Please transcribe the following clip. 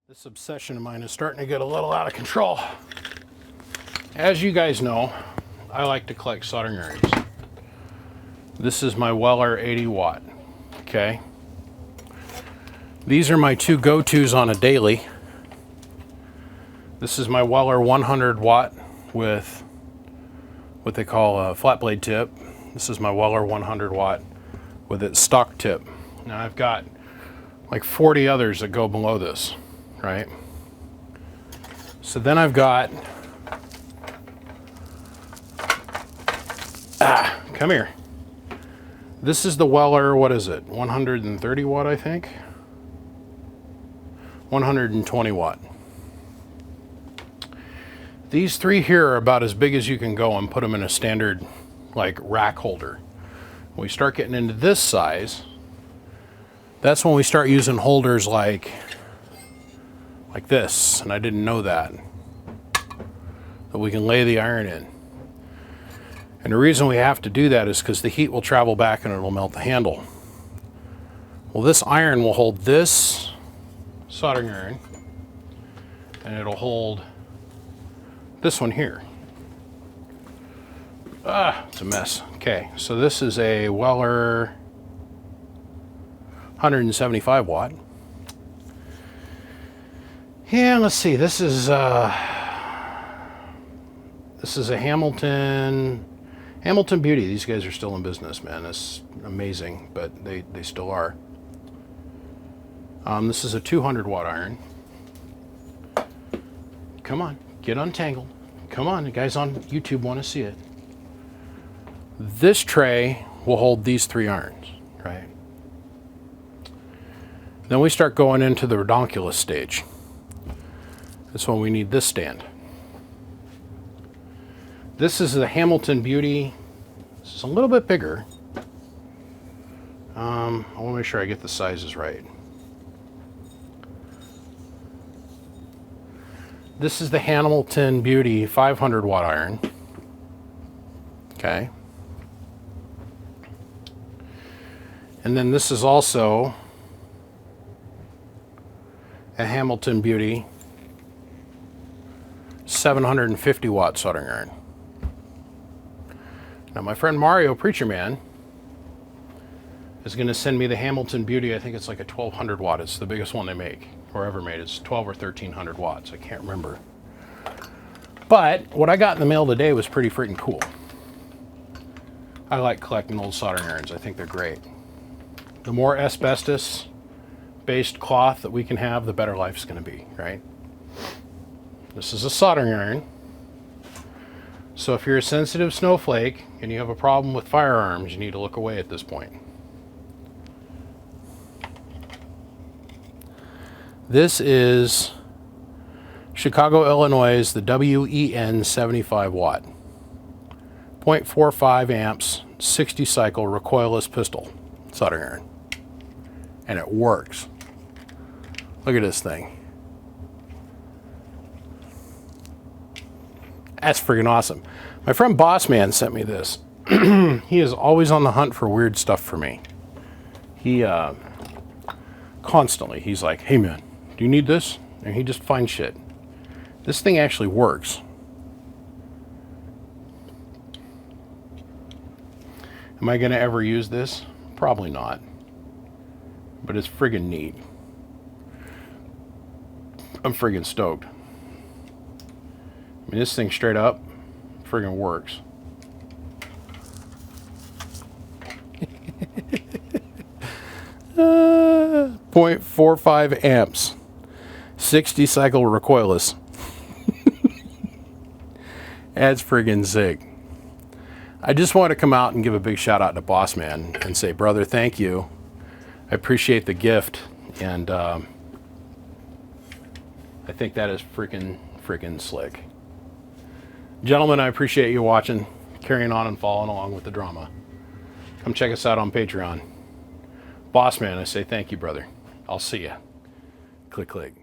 This obsession of mine is starting to get a little out of control. As you guys know, I like to collect soldering irons. This is my Weller 80 watt, okay? These are my two go-tos on a daily. This is my Weller 100 watt with what they call a flat blade tip. This is my Weller 100 watt with its stock tip. Now I've got like 40 others that go below this, right? So then I've got, come here. This is the Weller, what is it? 130 watt, I think? 120 watt. These three here are about as big as you can go and put them in a standard like rack holder. When we start getting into this size, that's when we start using holders like this, and I didn't know that we can lay the iron in. And the reason we have to do that is because the heat will travel back and it'll melt the handle. Well, this iron will hold this soldering iron, and it'll hold this one here. It's a mess. Okay, so this is a Weller 175 watt. Yeah, let's see. This is a Hamilton Beauty. These guys are still in business, man. It's amazing, but they still are. This is a 200 watt iron. Come on, get untangled. Come on, the guys on YouTube want to see it. This tray will hold these three irons, right? Then we start going into the redonkulous stage. That's when we need this stand. This is the Hamilton Beauty. This is a little bit bigger. I want to make sure I get the sizes right. This is the Hamilton Beauty 500 watt iron. Okay. And then this is also a Hamilton Beauty 750 watt soldering iron. Now my friend Mario Preacher Man is going to send me the Hamilton Beauty. I think it's like a 1200 watt. It's the biggest one they make or ever made. It's 12 or 1300 watts. I can't remember. But what I got in the mail today was pretty freaking cool. I like collecting old soldering irons. I think they're great. The more asbestos based cloth that we can have, the better life's going to be, right? This is a soldering iron. So if you're a sensitive snowflake and you have a problem with firearms, you need to look away at this point. This is Chicago, Illinois, the WEN 75 watt. 0.45 amps, 60 cycle recoilless pistol soldering iron. And it works. Look at this thing. That's freaking awesome. My friend Bossman sent me this. He is always on the hunt for weird stuff for me. He constantly, he's like, hey man, do you need this? And he just finds shit. This thing actually works. Am I gonna ever use this? Probably not. But it's friggin' neat. I'm friggin' stoked. I mean, this thing straight up friggin' works. uh, 0.45 amps. 60 cycle recoilless. That's friggin' sick. I just want to come out and give a big shout out to Bossman and say, brother, thank you. I appreciate the gift, and I think that is freaking slick. Gentlemen, I appreciate you watching, carrying on and following along with the drama. Come check us out on Patreon. Bossman, I say thank you, brother. I'll see ya. Click, click.